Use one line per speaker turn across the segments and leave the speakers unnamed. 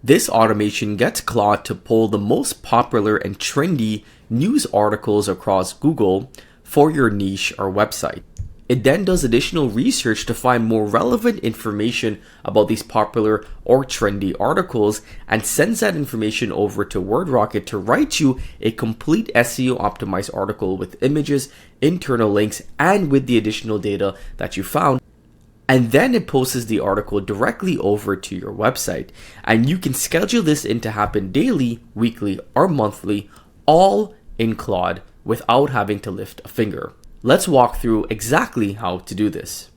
This automation gets Claude to pull the most popular and trendy news articles across Google for your niche or website. It then does additional research to find more relevant information about these popular or trendy articles and sends that information over to WordRocket to write you a complete SEO optimized article with images, internal links, and with the additional data that you found. And then it posts the article directly over to your website. And you can schedule this in to happen daily, weekly, or monthly, all in Claude without having to lift a finger. Let's walk through exactly how to do this.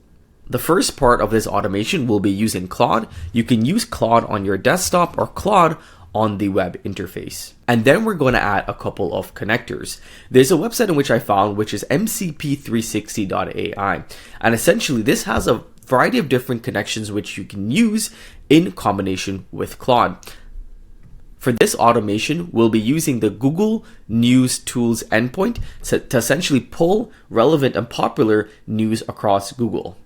The first part of this automation will be using Claude. You can use Claude on your desktop or Claude on the web interface. And then we're going to add a couple of connectors. There's a website in which I found, which is mcp360.ai. And essentially this has a variety of different connections which you can use in combination with Claude. For this automation, we'll be using the Google News Tools endpoint to essentially pull relevant and popular news across Google.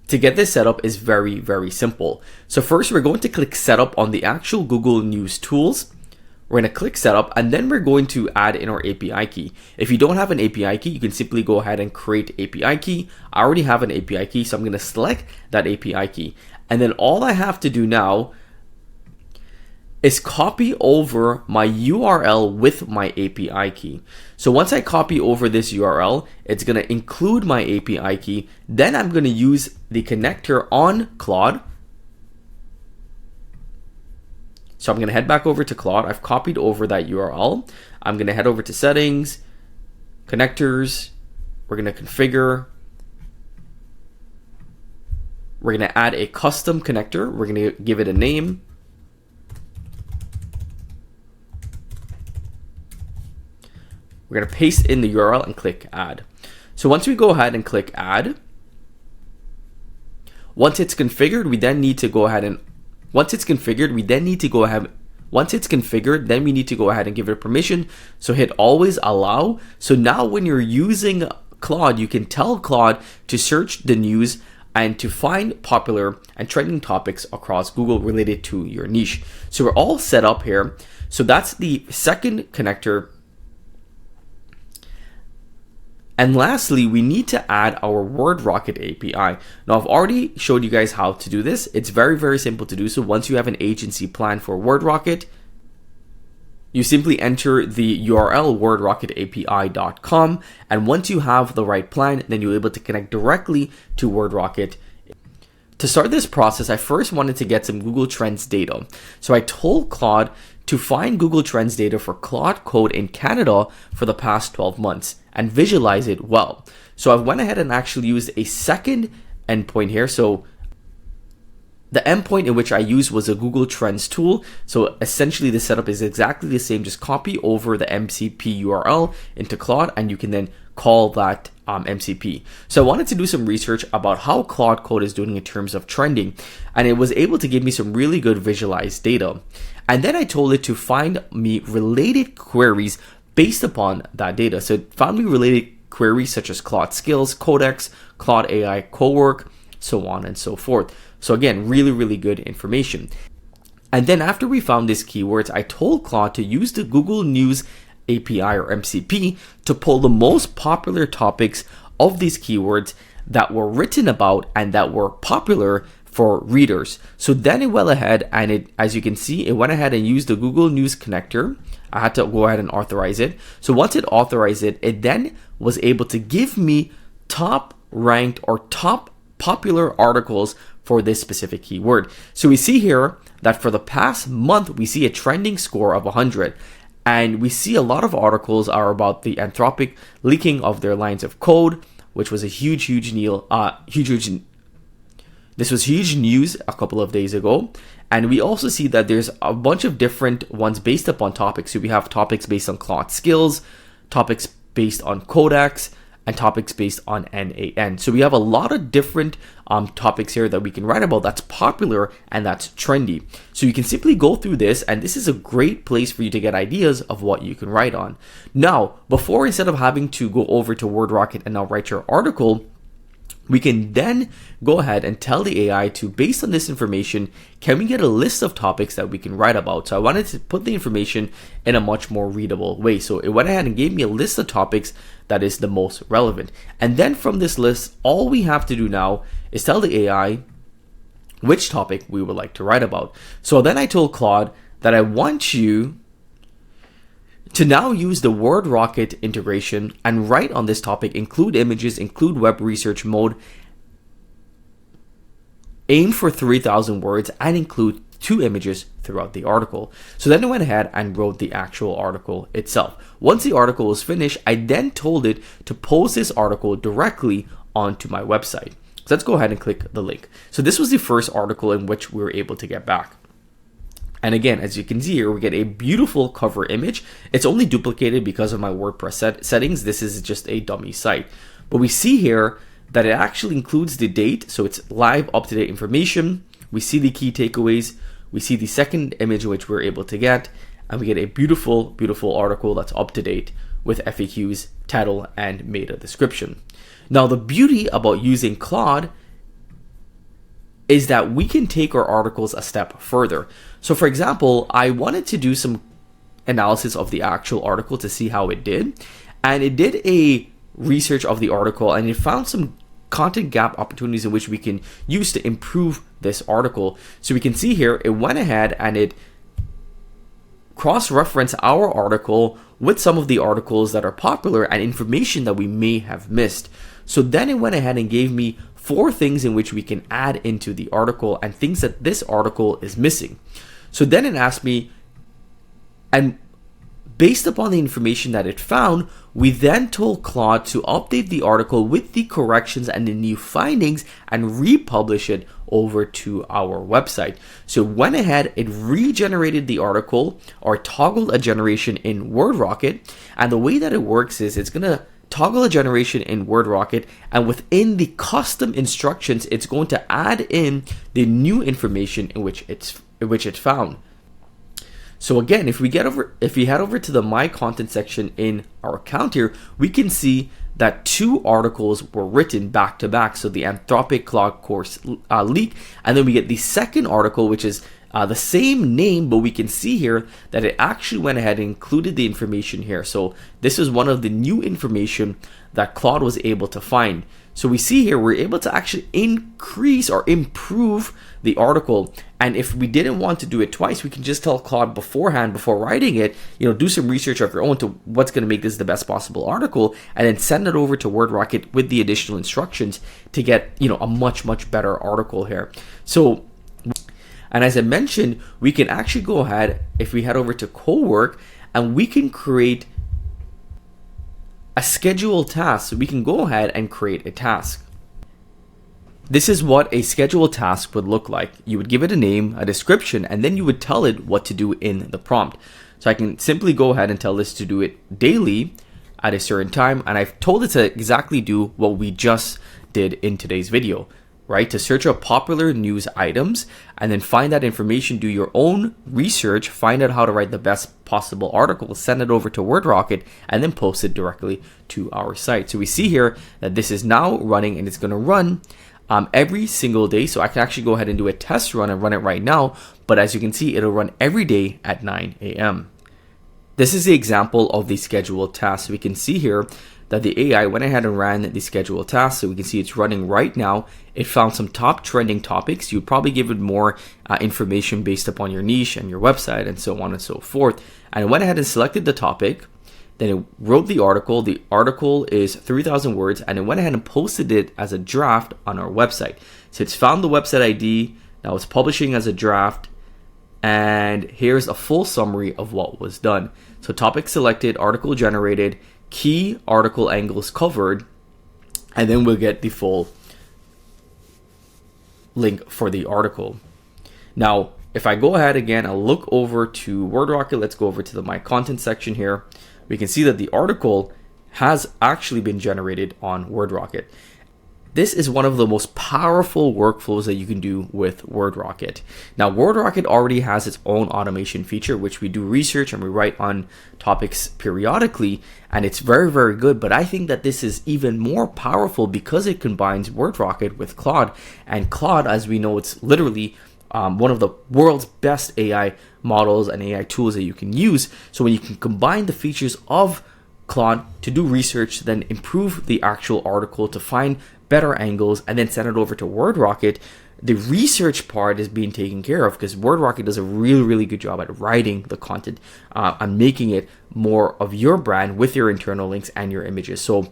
To get this set up is very, very simple. So first we're going to click setup on the actual Google News Tools. We're going to click setup and then we're going to add in our API key. If you don't have an API key, you can simply go ahead and create API key. I already have an API key, so I'm going to select that API key. And then all I have to do now is copy over my URL with my API key. So once I copy over this URL, it's going to include my API key. Then I'm going to use the connector on Claude. So I'm going to head back over to Claude. I've copied over that URL. I'm going to head over to settings, connectors. We're going to configure. We're going to add a custom connector. We're going to give it a name. We're going to paste in the URL and click add. So once we go ahead and click add, once it's configured, then we need to go ahead and give it permission. So hit always allow. So now when you're using Claude, you can tell Claude to search the news and to find popular and trending topics across Google related to your niche. So we're all set up here. So that's the second connector. And lastly, we need to add our WordRocket API. Now, I've already showed you guys how to do this. It's very, very simple to do. So once you have an agency plan for WordRocket, you simply enter the URL wordrocketapi.com. And once you have the right plan, then you're able to connect directly to WordRocket. To start this process, I first wanted to get some Google Trends data. So I told Claude to find Google Trends data for Claude Code in Canada for the past 12 months and visualize it well. So I went ahead and actually used a second endpoint here. So the endpoint in which I used was a Google Trends tool. So essentially the setup is exactly the same. Just copy over the MCP URL into Claude and you can then call that MCP. So I wanted to do some research about how Claude Code is doing in terms of trending, and it was able to give me some really good visualized data. And then I told it to find me related queries based upon that data. So it found me related queries such as Claude Skills, Codex, Claude AI, Cowork, so on and so forth. So again, really, really good information. And then after we found these keywords, I told Claude to use the Google News API or MCP to pull the most popular topics of these keywords that were written about and that were popular for readers. So then it went ahead and it, as you can see, it went ahead and used the Google News connector. I had to go ahead and authorize it. So once it authorized it, it then was able to give me top ranked or top popular articles for this specific keyword. So we see here that for the past month, we see a trending score of 100. And we see a lot of articles are about the Anthropic leaking of their lines of code, which was a huge this was huge news a couple of days ago. And we also see that there's a bunch of different ones based upon topics. So we have topics based on Claude Skills, topics based on Codex, and topics based on NAN. So we have a lot of different topics here that we can write about that's popular and that's trendy. So you can simply go through this, and this is a great place for you to get ideas of what you can write on. Now, before instead of having to go over to WordRocket and now write your article, we can then go ahead and tell the AI to, based on this information, can we get a list of topics that we can write about? So I wanted to put the information in a much more readable way. So it went ahead and gave me a list of topics that is the most relevant. And then from this list, all we have to do now is tell the AI which topic we would like to write about. So then I told Claude that I want you to now use the WordRocket integration and write on this topic, include images, include web research mode, aim for 3,000 words, and include 2 images throughout the article. So then I went ahead and wrote the actual article itself. Once the article was finished, I then told it to post this article directly onto my website. So let's go ahead and click the link. So this was the first article in which we were able to get back. And again, as you can see here, we get a beautiful cover image. It's only duplicated because of my WordPress settings. This is just a dummy site. But we see here that it actually includes the date. So it's live, up-to-date information. We see the key takeaways. We see the second image which we're able to get. And we get a beautiful, beautiful article that's up-to-date with FAQs, title, and meta description. Now, the beauty about using Claude is that we can take our articles a step further. So for example, I wanted to do some analysis of the actual article to see how it did. And it did a research of the article and it found some content gap opportunities in which we can use to improve this article. So we can see here, it went ahead and it cross-referenced our article with some of the articles that are popular and information that we may have missed. So then it went ahead and gave me 4 things in which we can add into the article and things that this article is missing. So then it asked me, and based upon the information that it found, we then told Claude to update the article with the corrections and the new findings and republish it over to our website. So it went ahead, it regenerated the article or toggled a generation in WordRocket. And the way that it works is it's going to toggle a generation in WordRocket, and within the custom instructions, it's going to add in the new information in which it found. So again, if we head over to the My Content section in our account here, we can see that 2 articles were written back to back. So the Anthropic Claude course leak, and then we get the second article, which is the same name, but we can see here that it actually went ahead and included the information here. So this is one of the new information that Claude was able to find. So we see here, we're able to actually increase or improve the article. And if we didn't want to do it twice, we can just tell Claude beforehand, before writing it, do some research of your own to what's going to make this the best possible article, and then send it over to WordRocket with the additional instructions to get, a much, much better article here. So, and as I mentioned, we can actually go ahead, if we head over to Cowork, and we can create a scheduled task. So we can go ahead and create a task. This is what a scheduled task would look like. You would give it a name, a description, and then you would tell it what to do in the prompt. So I can simply go ahead and tell this to do it daily at a certain time. And I've told it to exactly do what we just did in today's video, right? To search up popular news items and then find that information, do your own research, find out how to write the best possible article, send it over to WordRocket, and then post it directly to our site. So we see here that this is now running, and it's going to run every single day. So I can actually go ahead and do a test run and run it right now. But as you can see, it'll run every day at 9 a.m. This is the example of the scheduled task. So we can see here that the AI went ahead and ran the scheduled task. So we can see it's running right now. It found some top trending topics. You'd probably give it more information based upon your niche and your website and so on and so forth. And it went ahead and selected the topic. Then it wrote the article. The article is 3,000 words, and it went ahead and posted it as a draft on our website. So it's found the website ID. Now it's publishing as a draft. And here's a full summary of what was done. So topic selected, article generated, key article angles covered, and then we'll get the full link for the article. Now, if I go ahead again, I'll look over to WordRocket. Let's go over to the My Content section here. We can see that the article has actually been generated on WordRocket. this is one of the most powerful workflows that you can do with WordRocket. Now, WordRocket already has its own automation feature, which we do research and we write on topics periodically, and it's very, very good. But I think that this is even more powerful because it combines WordRocket with Claude. And Claude, as we know, it's literally one of the world's best AI models and AI tools that you can use. So when you can combine the features of Claude to do research, then improve the actual article to find better angles, and then send it over to WordRocket, the research part is being taken care of because WordRocket does a really, really good job at writing the content and making it more of your brand with your internal links and your images. So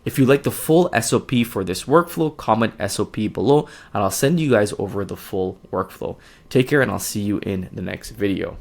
if you like the full SOP for this workflow, comment SOP below and I'll send you guys over the full workflow. Take care and I'll see you in the next video.